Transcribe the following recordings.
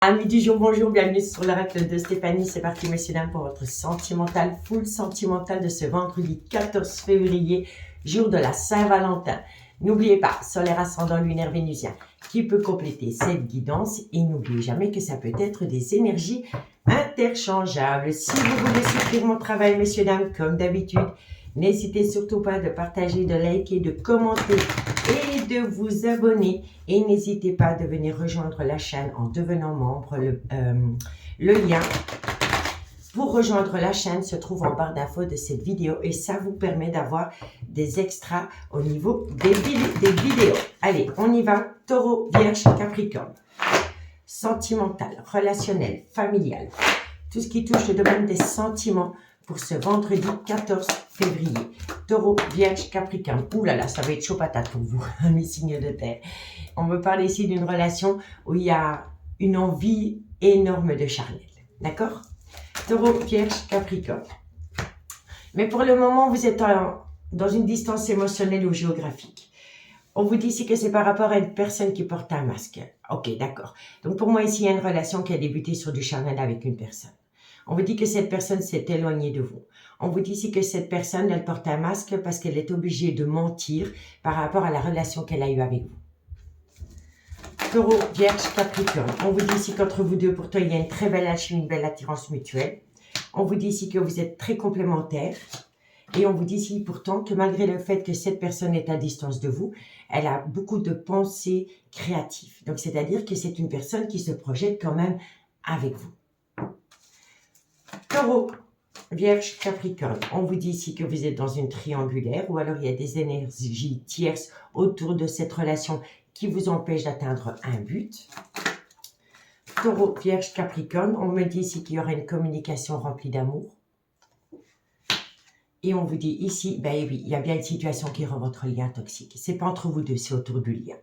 Amis du jour, bonjour, bienvenue sur l'oracle de Stéphanie. C'est parti, messieurs, dames, pour votre sentimental, full sentimental de ce vendredi 14 février, jour de la Saint-Valentin. N'oubliez pas, solaire ascendant lunaire vénusien, qui peut compléter cette guidance. Et n'oubliez jamais que ça peut être des énergies interchangeables. Si vous voulez soutenir mon travail, messieurs, dames, comme d'habitude, n'hésitez surtout pas de partager, de liker, de commenter et de vous abonner. Et n'hésitez pas de venir rejoindre la chaîne en devenant membre. Le lien pour rejoindre la chaîne se trouve en barre d'infos de cette vidéo et ça vous permet d'avoir des extras au niveau des vidéos. Allez, on y va. Taureau, Vierge, Capricorne. Sentimental, relationnel, familial. Tout ce qui touche le domaine des sentiments pour ce vendredi 14 février. Taureau, Vierge, Capricorne. Ouh là là, ça va être chaud patate pour vous, mes signes de terre. On me parle ici d'une relation où il y a une envie énorme de charnel. D'accord? Taureau, Vierge, Capricorne. Mais pour le moment, vous êtes dans une distance émotionnelle ou géographique. On vous dit ici que c'est par rapport à une personne qui porte un masque. Ok, d'accord. Donc pour moi, ici, il y a une relation qui a débuté sur du charnel avec une personne. On vous dit que cette personne s'est éloignée de vous. On vous dit ici que cette personne, elle porte un masque parce qu'elle est obligée de mentir par rapport à la relation qu'elle a eue avec vous. Taureau, Vierge, Capricorne. On vous dit ici qu'entre vous deux, pourtant, il y a une très belle alchimie, une belle attirance mutuelle. On vous dit ici que vous êtes très complémentaires. Et on vous dit ici pourtant que malgré le fait que cette personne est à distance de vous, elle a beaucoup de pensées créatives. Donc, c'est-à-dire que c'est une personne qui se projette quand même avec vous. Taureau, Vierge, Capricorne. On vous dit ici que vous êtes dans une triangulaire ou alors il y a des énergies tierces autour de cette relation qui vous empêchent d'atteindre un but. Taureau, Vierge, Capricorne. On me dit ici qu'il y aura une communication remplie d'amour. Et on vous dit ici, ben oui, il y a bien une situation qui rend votre lien toxique. C'est pas entre vous deux, c'est autour du lien.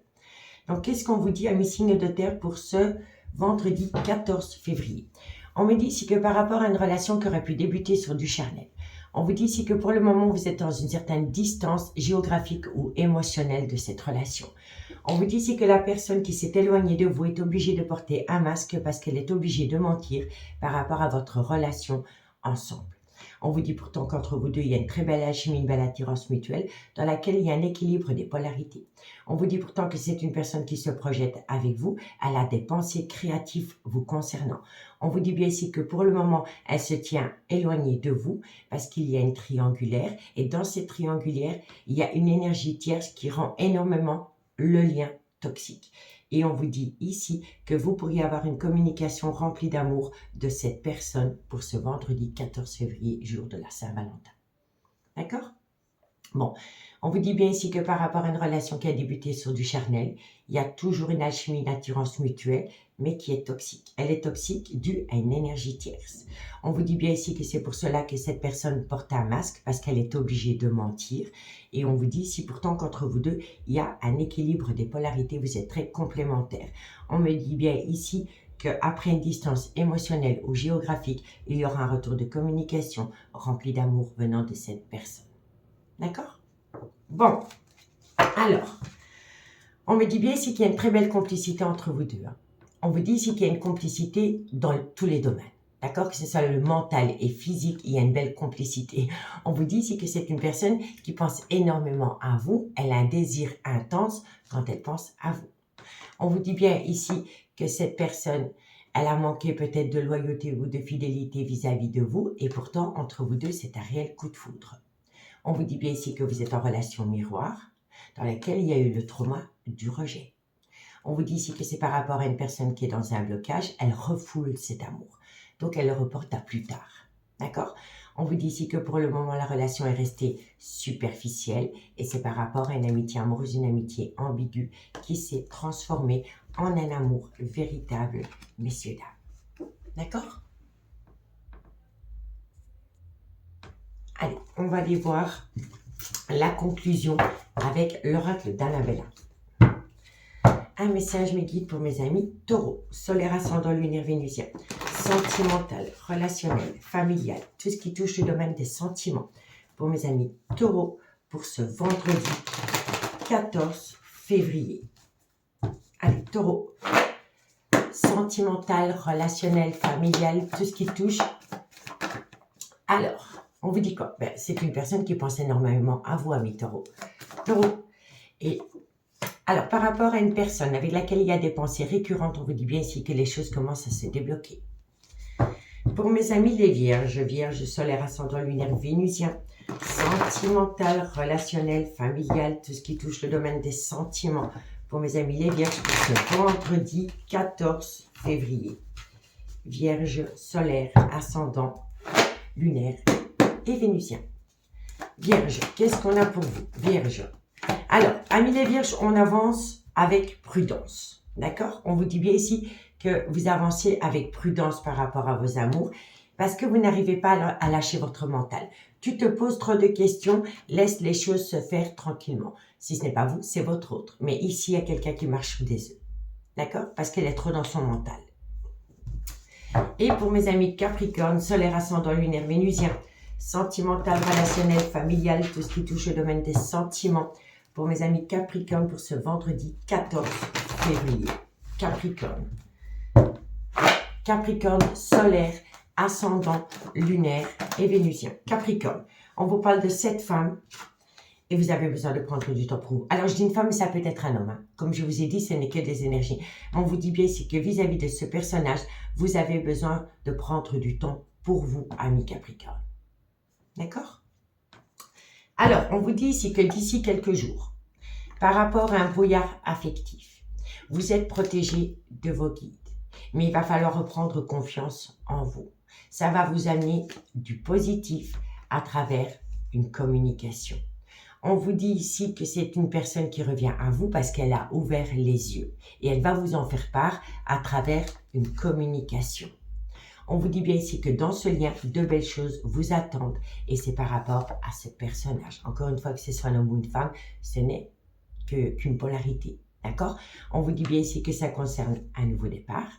Donc, qu'est-ce qu'on vous dit à mes signes de terre pour ce vendredi 14 février? On me dit ici que par rapport à une relation qui aurait pu débuter sur du charnel, on vous dit ici que pour le moment, vous êtes dans une certaine distance géographique ou émotionnelle de cette relation. On vous dit ici que la personne qui s'est éloignée de vous est obligée de porter un masque parce qu'elle est obligée de mentir par rapport à votre relation ensemble. On vous dit pourtant qu'entre vous deux, il y a une très belle alchimie, une belle attirance mutuelle dans laquelle il y a un équilibre des polarités. On vous dit pourtant que c'est une personne qui se projette avec vous. Elle a des pensées créatives vous concernant. On vous dit bien ici que pour le moment, elle se tient éloignée de vous parce qu'il y a une triangulaire. Et dans cette triangulaire, il y a une énergie tierce qui rend énormément le lien toxique. Et on vous dit ici que vous pourriez avoir une communication remplie d'amour de cette personne pour ce vendredi 14 février, jour de la Saint-Valentin. D'accord? Bon, on vous dit bien ici que par rapport à une relation qui a débuté sur du charnel, il y a toujours une alchimie, une attirance mutuelle, mais qui est toxique. Elle est toxique due à une énergie tierce. On vous dit bien ici que c'est pour cela que cette personne porte un masque, parce qu'elle est obligée de mentir. Et on vous dit ici pourtant qu'entre vous deux, il y a un équilibre des polarités, vous êtes très complémentaires. On me dit bien ici qu'après une distance émotionnelle ou géographique, il y aura un retour de communication rempli d'amour venant de cette personne. D'accord? Bon, alors, on me dit bien ici qu'il y a une très belle complicité entre vous deux. On vous dit ici qu'il y a une complicité dans tous les domaines. D'accord? Que ce soit le mental et physique, il y a une belle complicité. On vous dit ici que c'est une personne qui pense énormément à vous. Elle a un désir intense quand elle pense à vous. On vous dit bien ici que cette personne, elle a manqué peut-être de loyauté ou de fidélité vis-à-vis de vous. Et pourtant, entre vous deux, c'est un réel coup de foudre. On vous dit bien ici que vous êtes en relation miroir, dans laquelle il y a eu le trauma du rejet. On vous dit ici que c'est par rapport à une personne qui est dans un blocage, elle refoule cet amour. Donc, elle le reporte à plus tard. D'accord? On vous dit ici que pour le moment, la relation est restée superficielle et c'est par rapport à une amitié amoureuse, une amitié ambiguë qui s'est transformée en un amour véritable, messieurs, dames. D'accord? Allez, on va aller voir la conclusion avec l'oracle d'Annabella. Un message me guide pour mes amis Taureau, solaire ascendant lunaire vénusien, sentimental, relationnel, familial, tout ce qui touche le domaine des sentiments. Pour mes amis Taureau, pour ce vendredi 14 février. Allez, Taureau, sentimental, relationnel, familial, tout ce qui touche. Alors, on vous dit quoi? Ben, c'est une personne qui pense énormément à vous, amis taureaux. Taureau. Et alors, par rapport à une personne avec laquelle il y a des pensées récurrentes, on vous dit bien ici que les choses commencent à se débloquer. Pour mes amis les vierges, vierges, solaire, ascendant, lunaire, vénusien, sentimental, relationnel, familial, tout ce qui touche le domaine des sentiments. Pour mes amis les vierges, pour ce vendredi 14 février. Vierge, solaire, ascendant, lunaire et vénusien. Vierge, qu'est-ce qu'on a pour vous? Vierge. Alors, amis les vierges, on avance avec prudence. D'accord? On vous dit bien ici que vous avanciez avec prudence par rapport à vos amours parce que vous n'arrivez pas à lâcher votre mental. Tu te poses trop de questions, laisse les choses se faire tranquillement. Si ce n'est pas vous, c'est votre autre. Mais ici, il y a quelqu'un qui marche sous des œufs. D'accord? Parce qu'elle est trop dans son mental. Et pour mes amis Capricorne, solaire, ascendant, lunaire, vénusien, sentimental, relationnel, familial, tout ce qui touche le domaine des sentiments. Pour mes amis Capricorne, pour ce vendredi 14 février. Capricorne. Capricorne, solaire, ascendant, lunaire et vénusien. Capricorne, on vous parle de cette femme et vous avez besoin de prendre du temps pour vous. Alors, je dis une femme, mais ça peut être un homme. Hein. Comme je vous ai dit, ce n'est que des énergies. On vous dit bien ici que vis-à-vis de ce personnage, vous avez besoin de prendre du temps pour vous, amis Capricorne. D'accord? Alors, on vous dit ici que d'ici quelques jours, par rapport à un brouillard affectif, vous êtes protégé de vos guides. Mais il va falloir reprendre confiance en vous. Ça va vous amener du positif à travers une communication. On vous dit ici que c'est une personne qui revient à vous parce qu'elle a ouvert les yeux. Et elle va vous en faire part à travers une communication. On vous dit bien ici que dans ce lien, de belles choses vous attendent. Et c'est par rapport à ce personnage. Encore une fois, que ce soit un homme ou une femme, ce n'est qu'une polarité. D'accord? On vous dit bien ici que ça concerne un nouveau départ.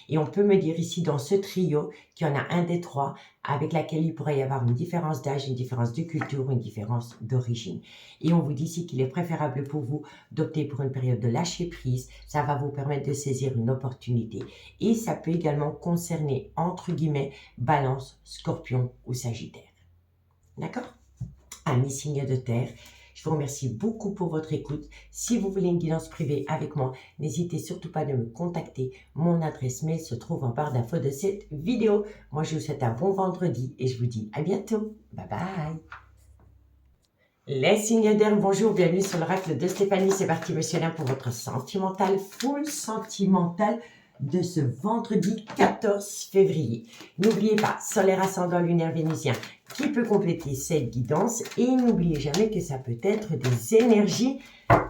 Et on peut me dire ici dans ce trio qu'il y en a un des trois avec laquelle il pourrait y avoir une différence d'âge, une différence de culture, une différence d'origine. Et on vous dit ici qu'il est préférable pour vous d'opter pour une période de lâcher prise. Ça va vous permettre de saisir une opportunité. Et ça peut également concerner, entre guillemets, Balance, Scorpion ou Sagittaire. D'accord? Amis signes de terre. Je vous remercie beaucoup pour votre écoute. Si vous voulez une guidance privée avec moi, n'hésitez surtout pas de me contacter. Mon adresse mail se trouve en barre d'infos de cette vidéo. Moi, je vous souhaite un bon vendredi et je vous dis à bientôt. Bye bye. Les signes d'air, bonjour, bienvenue sur l'oracle de Stéphanie. C'est parti, monsieur Lin, pour votre sentimental, full sentimental de ce vendredi 14 février. N'oubliez pas, solaire, ascendant, lunaire, vénusien, qui peut compléter cette guidance. Et n'oubliez jamais que ça peut être des énergies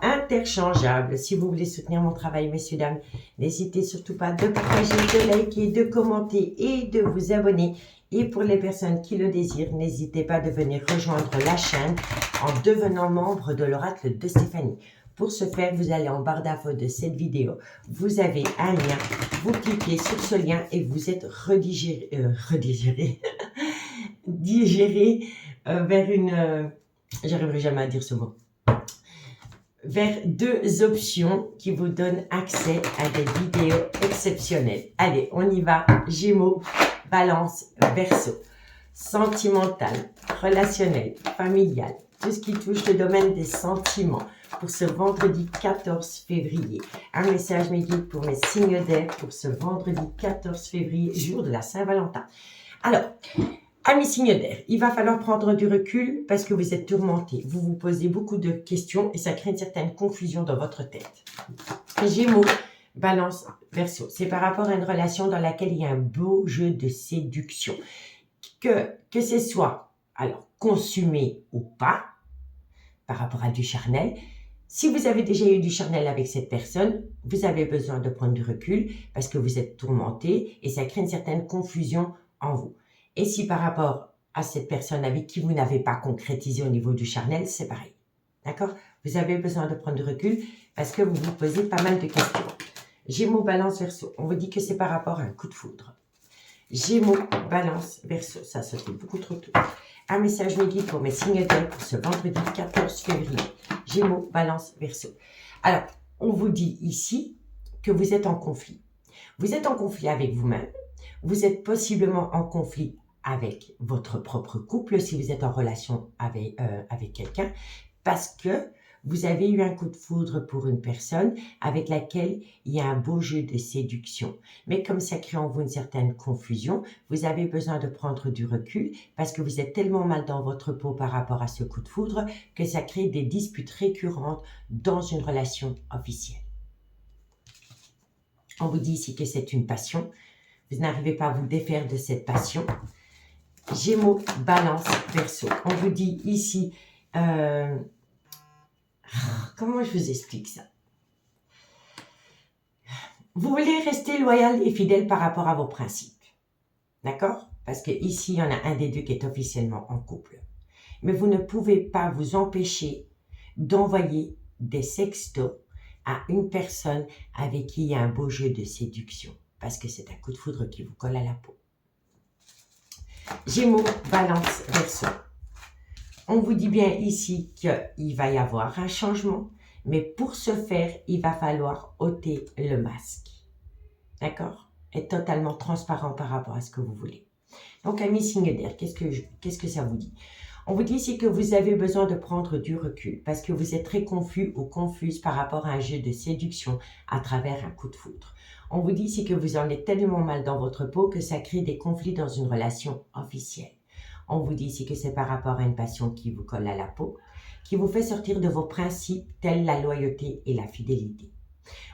interchangeables. Si vous voulez soutenir mon travail, messieurs, dames, n'hésitez surtout pas de partager, de liker, de commenter et de vous abonner. Et pour les personnes qui le désirent, n'hésitez pas de venir rejoindre la chaîne en devenant membre de l'oracle de Stéphanie. Pour ce faire, vous allez en barre d'infos de cette vidéo. Vous avez un lien. Vous cliquez sur ce lien et vous êtes digéré vers une... j'arriverai jamais à dire ce mot. Vers deux options qui vous donnent accès à des vidéos exceptionnelles. Allez, on y va. Gémeaux, Balance, Verseau. Sentimental, relationnel, familial. Tout ce qui touche le domaine des sentiments. Pour ce vendredi 14 février. Un message mes guides pour mes signes d'air pour ce vendredi 14 février, jour de la Saint-Valentin. Alors, amis signes d'air, il va falloir prendre du recul parce que vous êtes tourmentés. Vous vous posez beaucoup de questions et ça crée une certaine confusion dans votre tête. Gémeaux, Balance, Verseau. C'est par rapport à une relation dans laquelle il y a un beau jeu de séduction. Que ce soit, alors, consumé ou pas, par rapport à du charnel. Si vous avez déjà eu du charnel avec cette personne, vous avez besoin de prendre du recul parce que vous êtes tourmenté et ça crée une certaine confusion en vous. Et si par rapport à cette personne avec qui vous n'avez pas concrétisé au niveau du charnel, c'est pareil. D'accord? Vous avez besoin de prendre du recul parce que vous vous posez pas mal de questions. Gémeaux, Balance, Verseau. On vous dit que c'est par rapport à un coup de foudre. Gémeaux, Balance, Verseau. Ça fait beaucoup trop tôt. Un message me guide pour mes signes d'air pour ce vendredi 14 février. Gémeaux, Balance, Verseau. Alors, on vous dit ici que vous êtes en conflit. Vous êtes en conflit avec vous-même. Vous êtes possiblement en conflit avec votre propre couple si vous êtes en relation avec quelqu'un parce que vous avez eu un coup de foudre pour une personne avec laquelle il y a un beau jeu de séduction. Mais comme ça crée en vous une certaine confusion, vous avez besoin de prendre du recul parce que vous êtes tellement mal dans votre peau par rapport à ce coup de foudre que ça crée des disputes récurrentes dans une relation officielle. On vous dit ici que c'est une passion. Vous n'arrivez pas à vous défaire de cette passion. Gémeaux, Balance, Verseau. On vous dit ici... comment je vous explique ça? Vous voulez rester loyal et fidèle par rapport à vos principes. D'accord? Parce que ici, il y en a un des deux qui est officiellement en couple. Mais vous ne pouvez pas vous empêcher d'envoyer des sextos à une personne avec qui il y a un beau jeu de séduction. Parce que c'est un coup de foudre qui vous colle à la peau. Gémeaux, Balance, Verseau. On vous dit bien ici qu'il va y avoir un changement, mais pour ce faire, il va falloir ôter le masque. D'accord? Être totalement transparent par rapport à ce que vous voulez. Donc, amis signes d'air, qu'est-ce que ça vous dit? On vous dit ici que vous avez besoin de prendre du recul parce que vous êtes très confus ou confuse par rapport à un jeu de séduction à travers un coup de foudre. On vous dit ici que vous en êtes tellement mal dans votre peau que ça crée des conflits dans une relation officielle. On vous dit ici que c'est par rapport à une passion qui vous colle à la peau, qui vous fait sortir de vos principes tels la loyauté et la fidélité.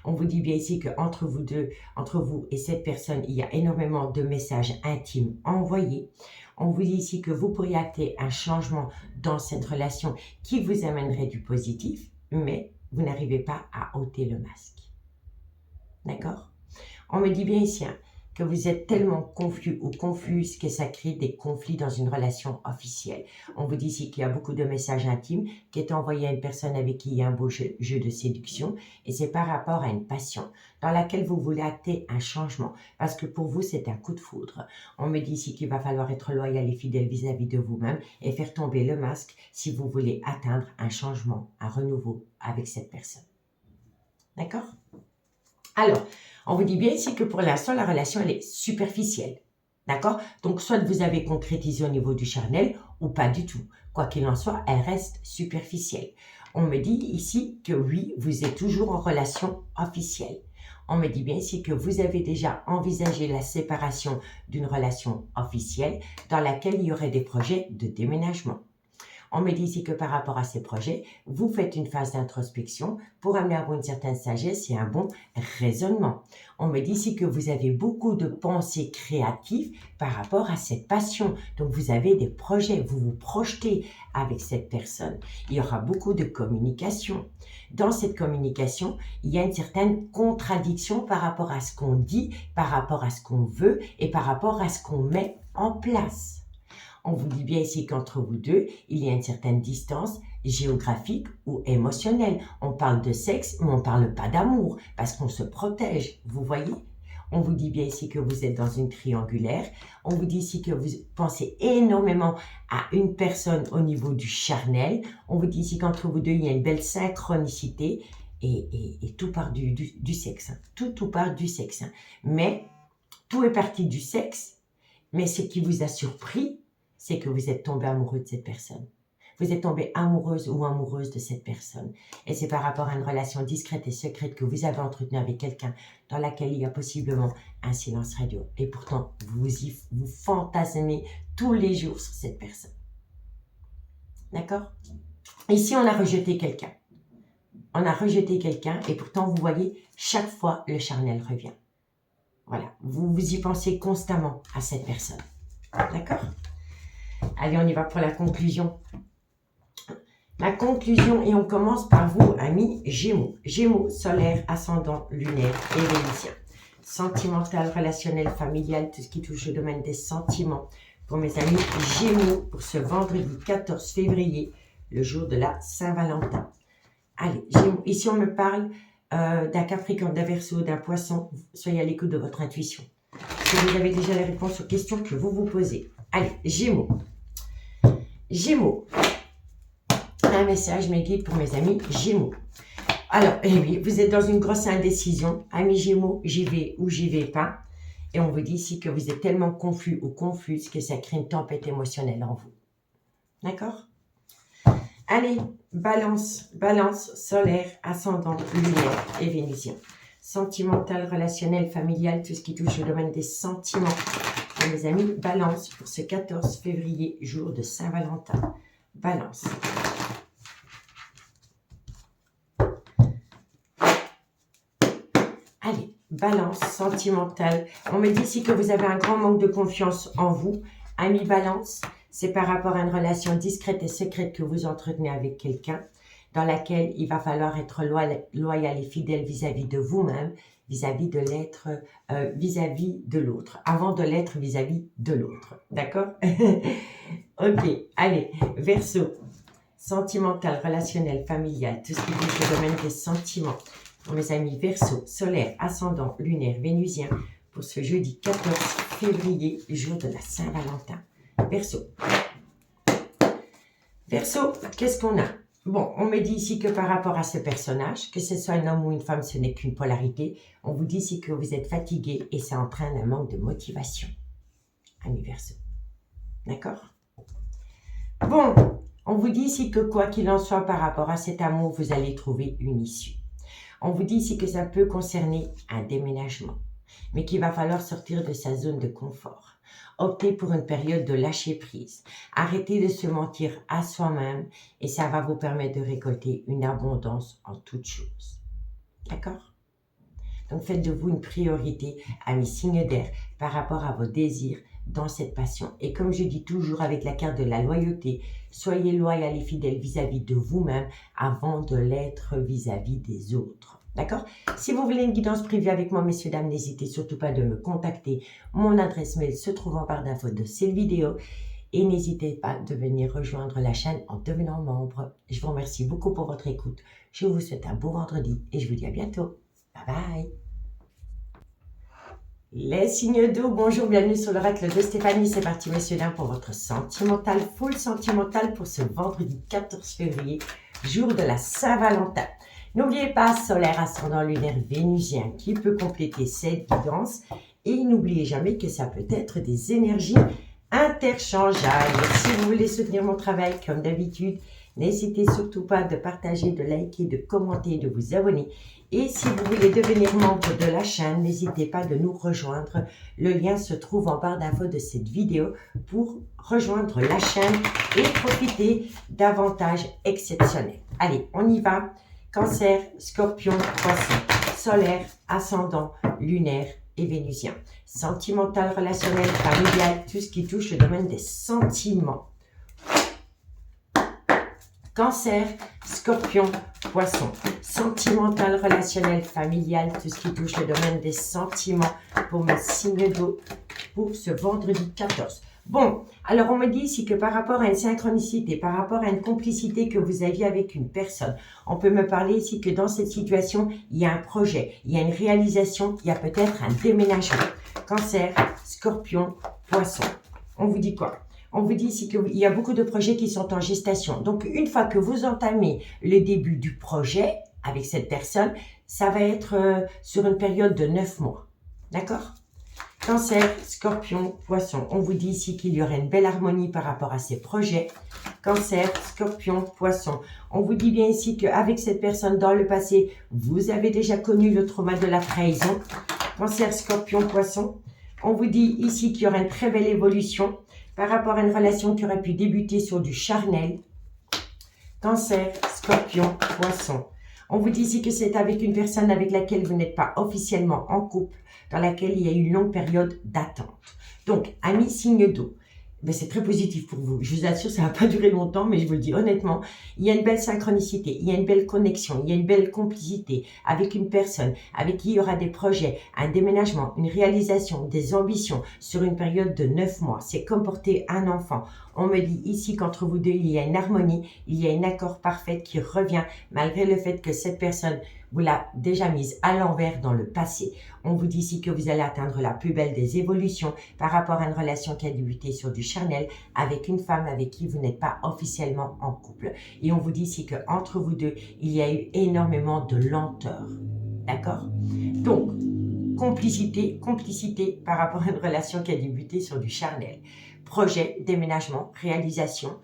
On vous dit bien ici qu'entre vous deux, entre vous et cette personne, il y a énormément de messages intimes envoyés. On vous dit ici que vous pourriez acter un changement dans cette relation qui vous amènerait du positif, mais vous n'arrivez pas à ôter le masque. D'accord? On me dit bien ici que vous êtes tellement confus ou confuse que ça crée des conflits dans une relation officielle. On vous dit ici qu'il y a beaucoup de messages intimes qui est envoyé à une personne avec qui il y a un beau jeu de séduction et c'est par rapport à une passion dans laquelle vous voulez acter un changement parce que pour vous, c'est un coup de foudre. On me dit ici qu'il va falloir être loyal et fidèle vis-à-vis de vous-même et faire tomber le masque si vous voulez atteindre un changement, un renouveau avec cette personne. D'accord? Alors, on vous dit bien ici que pour l'instant, la relation, elle est superficielle. D'accord? Donc, soit vous avez concrétisé au niveau du charnel ou pas du tout. Quoi qu'il en soit, elle reste superficielle. On me dit ici que oui, vous êtes toujours en relation officielle. On me dit bien ici que vous avez déjà envisagé la séparation d'une relation officielle dans laquelle il y aurait des projets de déménagement. On me dit ici que par rapport à ces projets, vous faites une phase d'introspection pour amener à vous une certaine sagesse et un bon raisonnement. On me dit ici que vous avez beaucoup de pensées créatives par rapport à cette passion. Donc, vous avez des projets, vous vous projetez avec cette personne. Il y aura beaucoup de communication. Dans cette communication, il y a une certaine contradiction par rapport à ce qu'on dit, par rapport à ce qu'on veut et par rapport à ce qu'on met en place. On vous dit bien ici qu'entre vous deux, il y a une certaine distance géographique ou émotionnelle. On parle de sexe, mais on ne parle pas d'amour parce qu'on se protège, vous voyez? On vous dit bien ici que vous êtes dans une triangulaire. On vous dit ici que vous pensez énormément à une personne au niveau du charnel. On vous dit ici qu'entre vous deux, il y a une belle synchronicité et tout part du sexe. Tout part du sexe. Mais tout est parti du sexe. Mais ce qui vous a surpris, c'est que vous êtes tombé amoureux de cette personne. Vous êtes tombé amoureuse ou amoureuse de cette personne. Et c'est par rapport à une relation discrète et secrète que vous avez entretenue avec quelqu'un dans laquelle il y a possiblement un silence radio. Et pourtant, vous fantasmez tous les jours sur cette personne. D'accord? Ici, on a rejeté quelqu'un. On a rejeté quelqu'un et pourtant, vous voyez, chaque fois, le charnel revient. Voilà, vous y pensez constamment à cette personne. D'accord? Allez, on y va pour la conclusion. La conclusion, et on commence par vous, amis Gémeaux. Gémeaux, solaire, ascendant, lunaire et Vénusien. Sentimental, relationnel, familial, tout ce qui touche au domaine des sentiments. Pour mes amis Gémeaux, pour ce vendredi 14 février, le jour de la Saint-Valentin. Allez, Gémeaux, ici on me parle d'un Capricorne, d'un Verseau, d'un Poisson. Soyez à l'écoute de votre intuition. Si vous avez déjà les réponses aux questions que vous vous posez. Allez, Gémeaux. Gémeaux. Un message, mes guides, pour mes amis Gémeaux. Alors, eh oui, vous êtes dans une grosse indécision. Amis Gémeaux, j'y vais ou j'y vais pas. Et on vous dit ici que vous êtes tellement confus ou confuse que ça crée une tempête émotionnelle en vous. D'accord? Allez, balance, balance, solaire, ascendant, lunaire et vénusien. Sentimental, relationnel, familial, tout ce qui touche au domaine des sentiments. Et mes amis, balance pour ce 14 février, jour de Saint-Valentin. Balance. Allez, balance, sentimental. On me dit ici que vous avez un grand manque de confiance en vous. Ami balance, c'est par rapport à une relation discrète et secrète que vous entretenez avec quelqu'un, dans laquelle il va falloir être loyal et fidèle vis-à-vis de vous-même, vis-à-vis de l'être, vis-à-vis de l'autre, avant de l'être vis-à-vis de l'autre. D'accord? Ok, allez, Verseau, sentimental, relationnel, familial, tout ce qui touche au domaine des sentiments. Pour mes amis Verseau, solaire, ascendant, lunaire, vénusien, pour ce jeudi 14 février, jour de la Saint-Valentin. Verseau. Verseau, qu'est-ce qu'on a? Bon, on me dit ici que par rapport à ce personnage, que ce soit un homme ou une femme, ce n'est qu'une polarité. On vous dit ici que vous êtes fatigué et ça entraîne un manque de motivation. Ami Verseau. D'accord? Bon, on vous dit ici que quoi qu'il en soit par rapport à cet amour, vous allez trouver une issue. On vous dit ici que ça peut concerner un déménagement, mais qu'il va falloir sortir de sa zone de confort. Optez pour une période de lâcher prise. Arrêtez de se mentir à soi-même et ça va vous permettre de récolter une abondance en toutes choses. D'accord? Donc faites de vous une priorité, amis signes d'air, par rapport à vos désirs dans cette passion. Et comme je dis toujours avec la carte de la loyauté, soyez loyal et fidèle vis-à-vis de vous-même avant de l'être vis-à-vis des autres. D'accord? Si vous voulez une guidance privée avec moi, messieurs, dames, n'hésitez surtout pas de me contacter. Mon adresse mail se trouve en barre d'infos de cette vidéo. Et n'hésitez pas de venir rejoindre la chaîne en devenant membre. Je vous remercie beaucoup pour votre écoute. Je vous souhaite un beau vendredi et je vous dis à bientôt. Bye bye. Les signes d'eau, bonjour, bienvenue sur l'oracle de Stéphanie. C'est parti, messieurs, dames, pour votre sentimental, full sentimental pour ce vendredi 14 février, jour de la Saint-Valentin. N'oubliez pas, solaire, ascendant, lunaire, vénusien qui peut compléter cette guidance. Et n'oubliez jamais que ça peut être des énergies interchangeables. Si vous voulez soutenir mon travail, comme d'habitude, n'hésitez surtout pas de partager, de liker, de commenter, de vous abonner. Et si vous voulez devenir membre de la chaîne, n'hésitez pas de nous rejoindre. Le lien se trouve en barre d'infos de cette vidéo pour rejoindre la chaîne et profiter d'avantages exceptionnels. Allez, on y va. Cancer, Scorpion, Poisson, solaire, ascendant, lunaire et vénusien. Sentimental, relationnel, familial, tout ce qui touche le domaine des sentiments. Cancer, Scorpion, Poisson. Sentimental, relationnel, familial, tout ce qui touche le domaine des sentiments pour mes signes d'eau pour ce vendredi 14. Bon, alors on me dit ici que par rapport à une synchronicité, par rapport à une complicité que vous aviez avec une personne, on peut me parler ici que dans cette situation, il y a un projet, il y a une réalisation, il y a peut-être un déménagement. Cancer, Scorpion, Poisson. On vous dit quoi? On vous dit ici qu'il y a beaucoup de projets qui sont en gestation. Donc, une fois que vous entamez le début du projet avec cette personne, ça va être sur une période de 9 mois. D'accord? Cancer, Scorpion, Poisson. On vous dit ici qu'il y aurait une belle harmonie par rapport à ces projets. Cancer, Scorpion, Poisson. On vous dit bien ici qu'avec cette personne dans le passé, vous avez déjà connu le trauma de la trahison. Cancer, Scorpion, Poisson. On vous dit ici qu'il y aura une très belle évolution par rapport à une relation qui aurait pu débuter sur du charnel. Cancer, Scorpion, Poisson. On vous dit ici que c'est avec une personne avec laquelle vous n'êtes pas officiellement en couple, dans laquelle il y a eu une longue période d'attente. Donc, amis signe d'eau, ben c'est très positif pour vous. Je vous assure, ça ne va pas durer longtemps, mais je vous le dis honnêtement, il y a une belle synchronicité, il y a une belle connexion, il y a une belle complicité avec une personne avec qui il y aura des projets, un déménagement, une réalisation, des ambitions sur une période de 9 mois. C'est comme porter un enfant. On me dit ici qu'entre vous deux, il y a une harmonie, il y a un accord parfait qui revient, malgré le fait que cette personne vous l'avez déjà mise à l'envers dans le passé. On vous dit ici que vous allez atteindre la plus belle des évolutions par rapport à une relation qui a débuté sur du charnel avec une femme avec qui vous n'êtes pas officiellement en couple. Et on vous dit ici qu'entre vous deux, il y a eu énormément de lenteur. D'accord? Donc, complicité par rapport à une relation qui a débuté sur du charnel. Projet, déménagement, réalisation.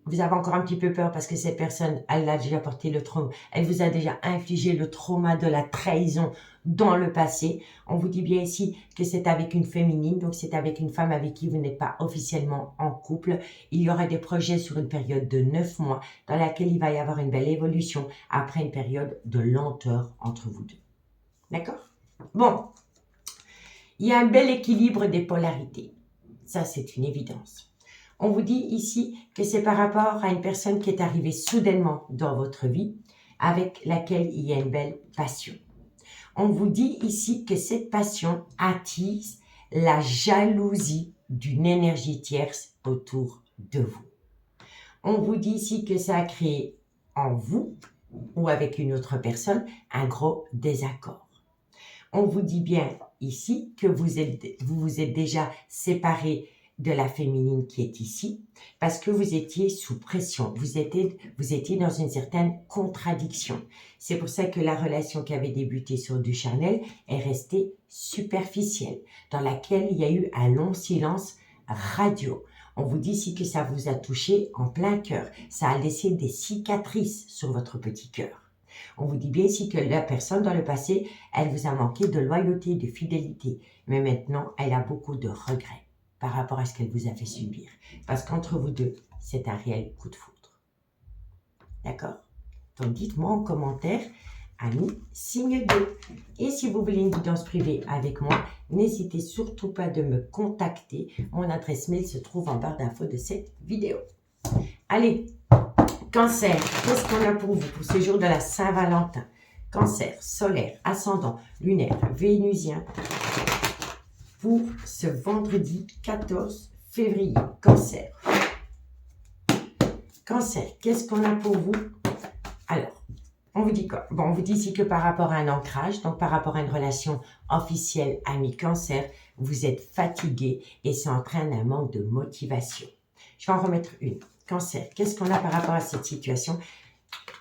Vous avez encore un petit peu peur parce que cette personne, elle a déjà porté le trauma. Elle vous a déjà infligé le trauma de la trahison dans le passé. On vous dit bien ici que c'est avec une féminine, donc c'est avec une femme avec qui vous n'êtes pas officiellement en couple. Il y aura des projets sur une période de 9 mois dans laquelle il va y avoir une belle évolution après une période de lenteur entre vous deux. D'accord? Bon, il y a un bel équilibre des polarités. Ça, c'est une évidence. On vous dit ici que c'est par rapport à une personne qui est arrivée soudainement dans votre vie, avec laquelle il y a une belle passion. On vous dit ici que cette passion attise la jalousie d'une énergie tierce autour de vous. On vous dit ici que ça a créé en vous ou avec une autre personne un gros désaccord. On vous dit bien ici que vous vous êtes déjà séparés de la féminine qui est ici, parce que vous étiez sous pression, vous étiez dans une certaine contradiction. C'est pour ça que la relation qui avait débuté sur du charnel est restée superficielle, dans laquelle il y a eu un long silence radio. On vous dit ici que ça vous a touché en plein cœur, ça a laissé des cicatrices sur votre petit cœur. On vous dit bien ici que la personne dans le passé, elle vous a manqué de loyauté, de fidélité, mais maintenant, elle a beaucoup de regrets par rapport à ce qu'elle vous a fait subir. Parce qu'entre vous deux, c'est un réel coup de foudre. D'accord? Donc, dites-moi en commentaire, amis, signe 2. Et si vous voulez une guidance privée avec moi, n'hésitez surtout pas de me contacter. Mon adresse mail se trouve en barre d'infos de cette vidéo. Allez, Cancer, qu'est-ce qu'on a pour vous pour ce jour de la Saint-Valentin? Cancer, solaire, ascendant, lunaire, vénusien, pour ce vendredi 14 février. Cancer. Cancer, qu'est-ce qu'on a pour vous? Alors, on vous dit quoi? Bon, on vous dit ici que par rapport à un ancrage, donc par rapport à une relation officielle ami Cancer, vous êtes fatigué et ça entraîne un manque de motivation. Je vais en remettre une. Cancer, qu'est-ce qu'on a par rapport à cette situation?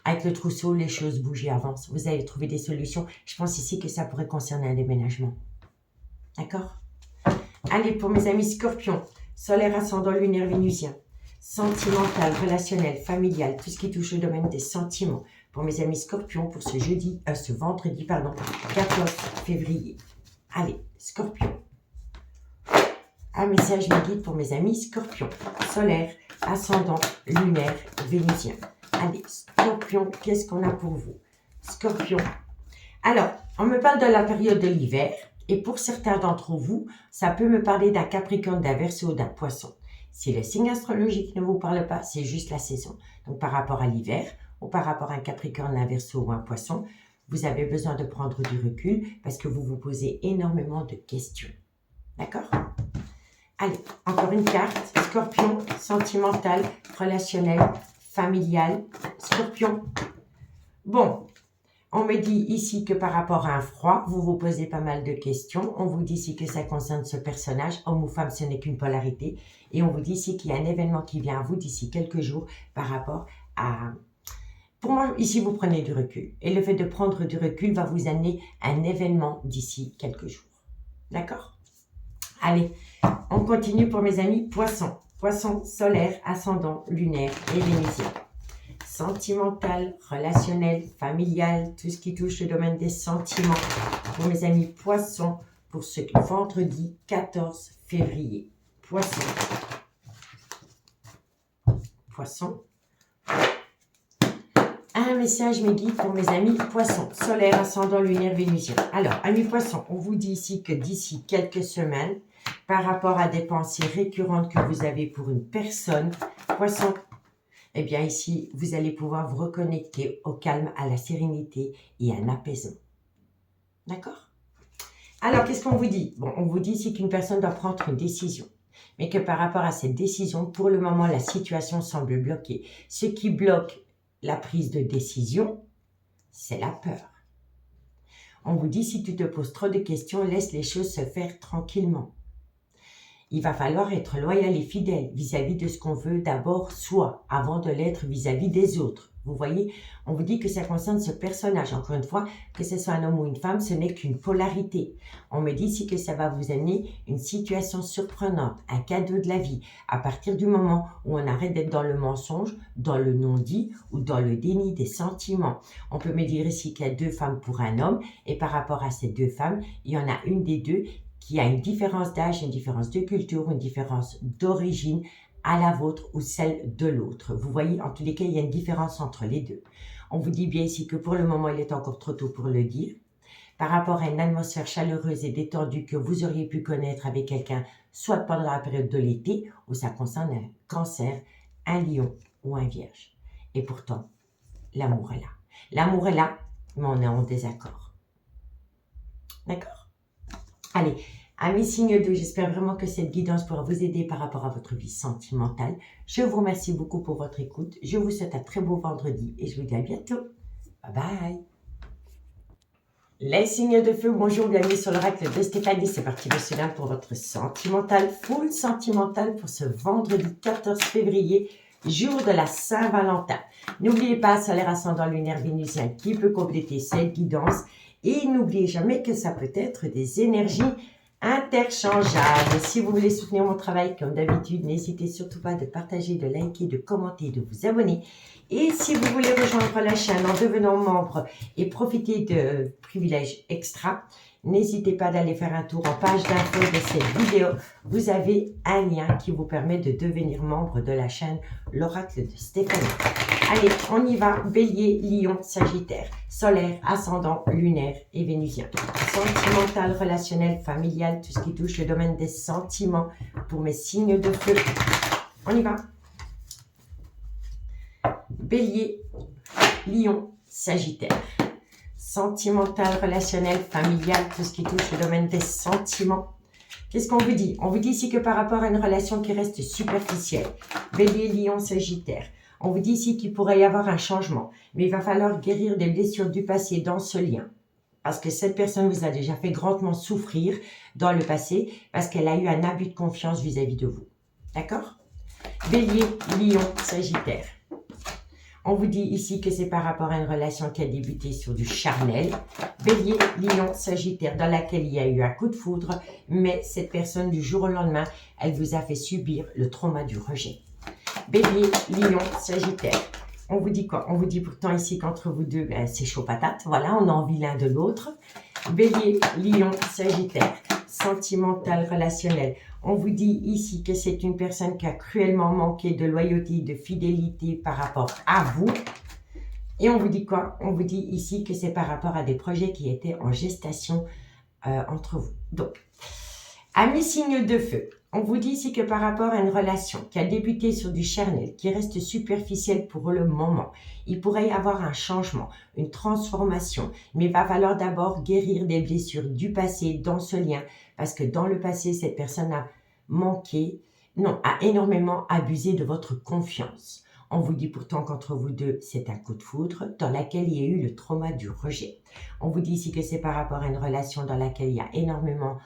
Avec le trousseau, les choses bougent et avancent. Vous allez trouver des solutions. Je pense ici que ça pourrait concerner un déménagement. D'accord? Allez, pour mes amis scorpions, solaire, ascendant, lunaire, vénusien, sentimental, relationnel, familial, tout ce qui touche au domaine des sentiments. Pour mes amis scorpions, pour ce vendredi, 14 février. Allez, scorpion. Un message me guide pour mes amis scorpions, solaire, ascendant, lunaire, vénusien. Allez, scorpion, qu'est-ce qu'on a pour vous? Scorpion. Alors, on me parle de la période de l'hiver. Et pour certains d'entre vous, ça peut me parler d'un Capricorne, d'un Verseau, d'un Poisson. Si le signe astrologique ne vous parle pas, c'est juste la saison. Donc par rapport à l'hiver, ou par rapport à un Capricorne, un Verseau ou un Poisson, vous avez besoin de prendre du recul parce que vous vous posez énormément de questions. D'accord? Allez, encore une carte. Scorpion, sentimental, relationnel, familial. Scorpion. Bon. On me dit ici que par rapport à un froid, vous vous posez pas mal de questions. On vous dit ici que ça concerne ce personnage. Homme ou femme, ce n'est qu'une polarité. Et on vous dit ici qu'il y a un événement qui vient à vous d'ici quelques jours par rapport à... Pour moi, ici, vous prenez du recul. Et le fait de prendre du recul va vous amener un événement d'ici quelques jours. D'accord? Allez, on continue pour mes amis poissons. Poissons, solaire, ascendant, lunaire et vénusien. Sentimental, relationnel, familial, tout ce qui touche le domaine des sentiments. Pour mes amis poissons, pour ce vendredi 14 février. Poissons. Poissons. Un message me guide pour mes amis poissons, solaire, ascendant, lunaire, vénusien. Alors, amis poissons, on vous dit ici que d'ici quelques semaines, par rapport à des pensées récurrentes que vous avez pour une personne, poissons, eh bien ici, vous allez pouvoir vous reconnecter au calme, à la sérénité et à un apaisement. D'accord? Alors, qu'est-ce qu'on vous dit? Bon, on vous dit ici qu'une personne doit prendre une décision, mais que par rapport à cette décision, pour le moment, la situation semble bloquée. Ce qui bloque la prise de décision, c'est la peur. On vous dit, si tu te poses trop de questions, laisse les choses se faire tranquillement. Il va falloir être loyal et fidèle vis-à-vis de ce qu'on veut d'abord soi, avant de l'être vis-à-vis des autres. Vous voyez, on vous dit que ça concerne ce personnage. Encore une fois, que ce soit un homme ou une femme, ce n'est qu'une polarité. On me dit ici que ça va vous amener une situation surprenante, un cadeau de la vie, à partir du moment où on arrête d'être dans le mensonge, dans le non-dit ou dans le déni des sentiments. On peut me dire ici qu'il y a 2 femmes pour un homme, et par rapport à ces 2 femmes, il y en a une des 2 qui a une différence d'âge, une différence de culture, une différence d'origine à la vôtre ou celle de l'autre. Vous voyez, en tous les cas, il y a une différence entre les 2. On vous dit bien ici que pour le moment, il est encore trop tôt pour le dire. Par rapport à une atmosphère chaleureuse et détendue que vous auriez pu connaître avec quelqu'un, soit pendant la période de l'été, où ça concerne un cancer, un lion ou un vierge. Et pourtant, l'amour est là. L'amour est là, mais on est en désaccord. D'accord? Allez, amis signes d'eau, j'espère vraiment que cette guidance pourra vous aider par rapport à votre vie sentimentale. Je vous remercie beaucoup pour votre écoute. Je vous souhaite un très beau vendredi et je vous dis à bientôt. Bye bye. Les signes de feu, bonjour, bienvenue sur l'oracle de Stéphanie. C'est parti, monsieur là pour votre sentimental, full sentimental pour ce vendredi 14 février, jour de la Saint-Valentin. N'oubliez pas, solaire ascendant lunaire vénusien qui peut compléter cette guidance. Et n'oubliez jamais que ça peut être des énergies interchangeables. Si vous voulez soutenir mon travail, comme d'habitude, n'hésitez surtout pas de partager, de liker, de commenter, de vous abonner. Et si vous voulez rejoindre la chaîne en devenant membre et profiter de privilèges extra, n'hésitez pas d'aller faire un tour en page d'info de cette vidéo. Vous avez un lien qui vous permet de devenir membre de la chaîne L'Oracle de Stéphanie. Allez, on y va. Bélier, Lion, Sagittaire, solaire, ascendant, lunaire et vénusien. Sentimental, relationnel, familial, tout ce qui touche le domaine des sentiments pour mes signes de feu. On y va. Bélier, Lion, Sagittaire. Sentimental, relationnel, familial, tout ce qui touche le domaine des sentiments. Qu'est-ce qu'on vous dit? On vous dit ici que par rapport à une relation qui reste superficielle, Bélier, Lion, Sagittaire, on vous dit ici qu'il pourrait y avoir un changement, mais il va falloir guérir des blessures du passé dans ce lien. Parce que cette personne vous a déjà fait grandement souffrir dans le passé, parce qu'elle a eu un abus de confiance vis-à-vis de vous. D'accord? Bélier, Lion, Sagittaire. On vous dit ici que c'est par rapport à une relation qui a débuté sur du charnel. Bélier, Lion, Sagittaire, dans laquelle il y a eu un coup de foudre, mais cette personne, du jour au lendemain, elle vous a fait subir le trauma du rejet. Bélier, Lion, Sagittaire. On vous dit quoi? On vous dit pourtant ici qu'entre vous deux, c'est chaud patate. Voilà, on a envie l'un de l'autre. Bélier, Lion, Sagittaire. Sentimental, relationnel. On vous dit ici que c'est une personne qui a cruellement manqué de loyauté, de fidélité par rapport à vous. Et on vous dit quoi? On vous dit ici que c'est par rapport à des projets qui étaient en gestation entre vous. Donc, amis signes de feu, on vous dit ici que par rapport à une relation qui a débuté sur du charnel, qui reste superficielle pour le moment, il pourrait y avoir un changement, une transformation, mais il va falloir d'abord guérir des blessures du passé dans ce lien, parce que dans le passé, cette personne a énormément abusé de votre confiance. On vous dit pourtant qu'entre vous deux, c'est un coup de foudre dans laquelle il y a eu le trauma du rejet. On vous dit ici que c'est par rapport à une relation dans laquelle il y a énormément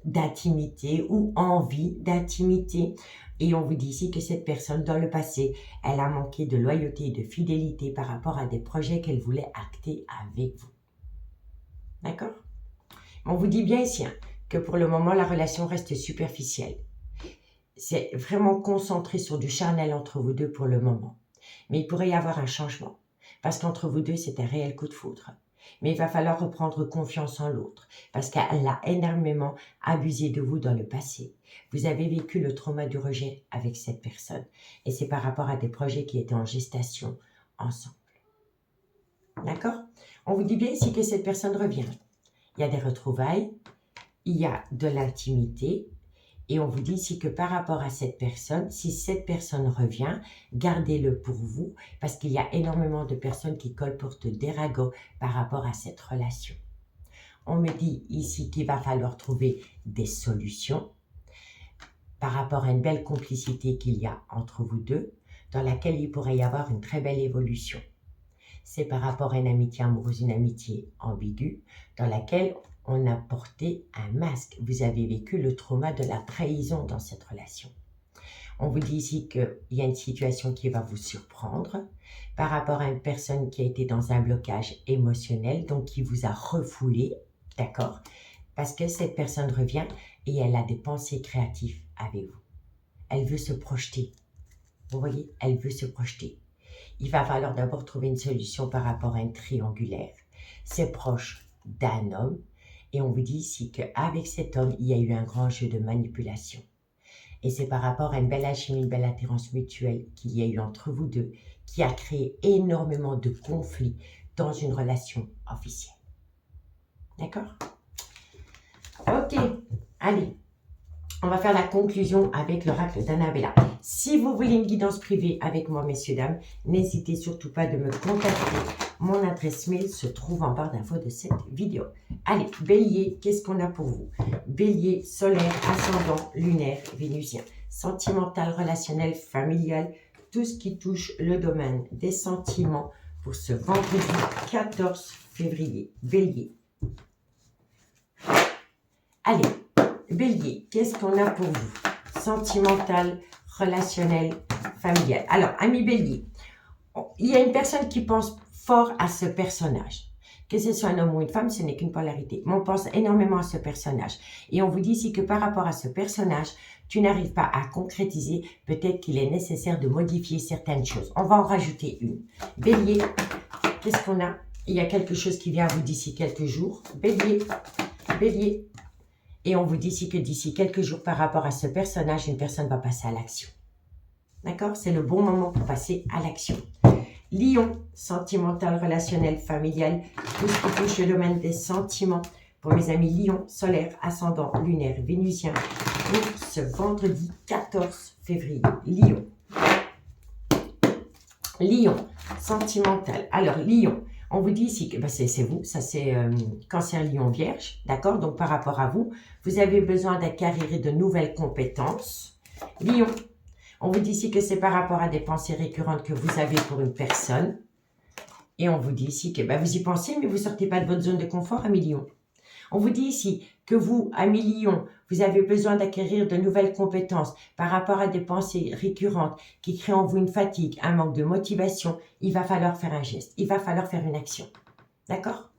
d'intimité ou envie d'intimité. Et on vous dit ici que cette personne, dans le passé, elle a manqué de loyauté et de fidélité par rapport à des projets qu'elle voulait acter avec vous. D'accord? On vous dit bien ici que pour le moment, la relation reste superficielle. C'est vraiment concentré sur du charnel entre vous deux pour le moment. Mais il pourrait y avoir un changement. Parce qu'entre vous deux, c'est un réel coup de foudre. Mais il va falloir reprendre confiance en l'autre, parce qu'elle a énormément abusé de vous dans le passé. Vous avez vécu le trauma du rejet avec cette personne, et c'est par rapport à des projets qui étaient en gestation ensemble. D'accord? On vous dit bien ici que cette personne revient. Il y a des retrouvailles, il y a de l'intimité, et on vous dit ici que par rapport à cette personne, si cette personne revient, gardez-le pour vous, parce qu'il y a énormément de personnes qui colportent des ragots par rapport à cette relation. On me dit ici qu'il va falloir trouver des solutions par rapport à une belle complicité qu'il y a entre vous deux, dans laquelle il pourrait y avoir une très belle évolution. c'est par rapport à une amitié amoureuse, une amitié ambiguë, dans laquelle on a porté un masque. Vous avez vécu le trauma de la trahison dans cette relation. On vous dit ici qu'il y a une situation qui va vous surprendre par rapport à une personne qui a été dans un blocage émotionnel, donc qui vous a refoulé, d'accord? Parce que cette personne revient et elle a des pensées créatives avec vous. Elle veut se projeter. Vous voyez, elle veut se projeter. Il va falloir d'abord trouver une solution par rapport à une triangulaire. C'est proche d'un homme. Et on vous dit ici qu'avec cet homme, il y a eu un grand jeu de manipulation. Et c'est par rapport à une belle alchimie, une belle attirance mutuelle qu'il y a eu entre vous deux, qui a créé énormément de conflits dans une relation officielle. D'accord? Ok, allez. On va faire la conclusion avec l'oracle d'Annabella. Si vous voulez une guidance privée avec moi, messieurs, dames, n'hésitez surtout pas de me contacter. Mon adresse mail se trouve en barre d'infos de cette vidéo. Allez, Bélier, qu'est-ce qu'on a pour vous? Bélier, solaire, ascendant, lunaire, vénusien. Sentimental, relationnel, familial, tout ce qui touche le domaine des sentiments pour ce vendredi 14 février. Bélier. Allez. Bélier, qu'est-ce qu'on a pour vous? Sentimental, relationnel, familial. Alors, ami Bélier, il y a une personne qui pense fort à ce personnage. Que ce soit un homme ou une femme, ce n'est qu'une polarité. Mais on pense énormément à ce personnage. Et on vous dit ici que par rapport à ce personnage, tu n'arrives pas à concrétiser. Peut-être qu'il est nécessaire de modifier certaines choses. On va en rajouter une. Bélier, qu'est-ce qu'on a? Il y a quelque chose qui vient à vous d'ici quelques jours. Bélier, Bélier. Et on vous dit ici que d'ici quelques jours, par rapport à ce personnage, une personne va passer à l'action. D'accord? C'est le bon moment pour passer à l'action. Lion, sentimental, relationnel, familial, tout ce qui touche le domaine des sentiments. Pour mes amis Lion, solaire, ascendant, lunaire, vénusien, pour ce vendredi 14 février. Lion. Lion, sentimental. Alors, Lion. On vous dit ici que c'est vous, ça c'est Cancer, Lion, Vierge, d'accord? Donc par rapport à vous, vous avez besoin d'acquérir de nouvelles compétences. Lion, on vous dit ici que c'est par rapport à des pensées récurrentes que vous avez pour une personne. Et on vous dit ici que vous y pensez, mais vous ne sortez pas de votre zone de confort, ami Lion. On vous dit ici que vous, ami Lion, vous avez besoin d'acquérir de nouvelles compétences par rapport à des pensées récurrentes qui créent en vous une fatigue, un manque de motivation. Il va falloir faire un geste, il va falloir faire une action. D'accord?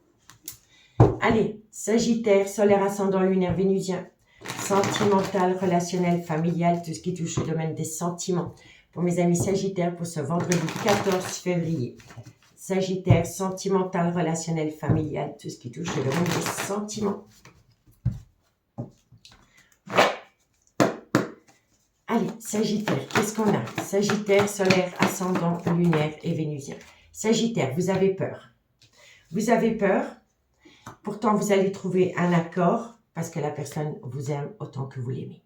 Allez, Sagittaire, solaire, ascendant, lunaire, vénusien, sentimental, relationnel, familial, tout ce qui touche au domaine des sentiments. Pour mes amis Sagittaires, pour ce vendredi 14 février. Sagittaire, sentimental, relationnel, familial, tout ce qui touche le domaine des sentiments. Allez, Sagittaire, qu'est-ce qu'on a? Sagittaire, solaire, ascendant, lunaire et vénusien. Sagittaire, vous avez peur. Vous avez peur, pourtant vous allez trouver un accord parce que la personne vous aime autant que vous l'aimez.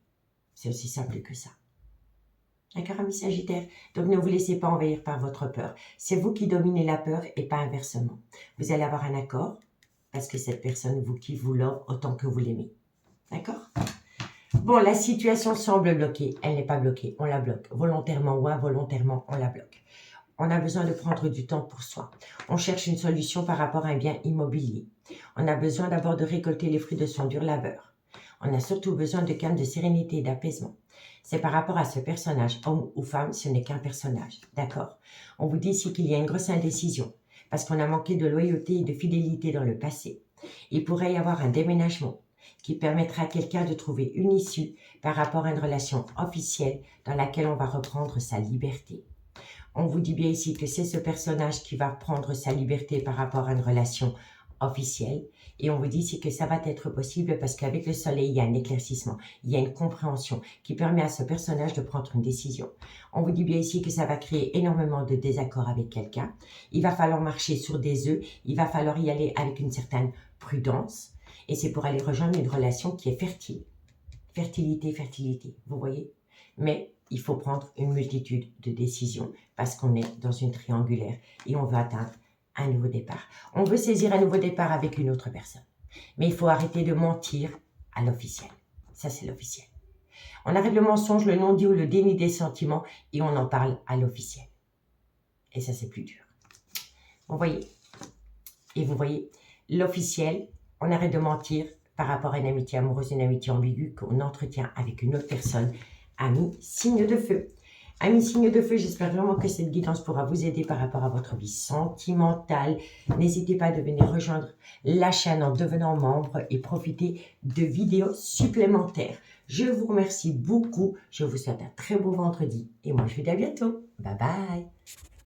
C'est aussi simple que ça. D'accord, ami Sagittaire? Donc, ne vous laissez pas envahir par votre peur. C'est vous qui dominez la peur et pas inversement. Vous allez avoir un accord parce que cette personne vous kiffe, vous l'offre autant que vous l'aimez. D'accord? Bon, la situation semble bloquée. Elle n'est pas bloquée. On la bloque. Volontairement ou involontairement, on la bloque. On a besoin de prendre du temps pour soi. On cherche une solution par rapport à un bien immobilier. On a besoin d'abord de récolter les fruits de son dur labeur. On a surtout besoin de calme, de sérénité et d'apaisement. C'est par rapport à ce personnage, homme ou femme, ce n'est qu'un personnage, d'accord? On vous dit ici qu'il y a une grosse indécision, parce qu'on a manqué de loyauté et de fidélité dans le passé. Il pourrait y avoir un déménagement qui permettra à quelqu'un de trouver une issue par rapport à une relation officielle dans laquelle on va reprendre sa liberté. On vous dit bien ici que c'est ce personnage qui va prendre sa liberté par rapport à une relation officielle. Et on vous dit ici que ça va être possible parce qu'avec le soleil, il y a un éclaircissement, il y a une compréhension qui permet à ce personnage de prendre une décision. On vous dit bien ici que ça va créer énormément de désaccords avec quelqu'un. Il va falloir marcher sur des œufs, il va falloir y aller avec une certaine prudence. Et c'est pour aller rejoindre une relation qui est fertile. Fertilité, fertilité, vous voyez? Mais il faut prendre une multitude de décisions parce qu'on est dans une triangulaire et on veut atteindre un nouveau départ. On veut saisir un nouveau départ avec une autre personne. Mais il faut arrêter de mentir à l'officiel. Ça, c'est l'officiel. On arrête le mensonge, le non-dit ou le déni des sentiments et on en parle à l'officiel. Et ça, c'est plus dur. Vous voyez? Et vous voyez, l'officiel, on arrête de mentir par rapport à une amitié amoureuse, une amitié ambiguë qu'on entretient avec une autre personne. Amis, signe de feu. Amis, signe de feu, j'espère vraiment que cette guidance pourra vous aider par rapport à votre vie sentimentale. N'hésitez pas à venir rejoindre la chaîne en devenant membre et profiter de vidéos supplémentaires. Je vous remercie beaucoup. Je vous souhaite un très beau vendredi. Et moi, je vous dis à bientôt. Bye bye.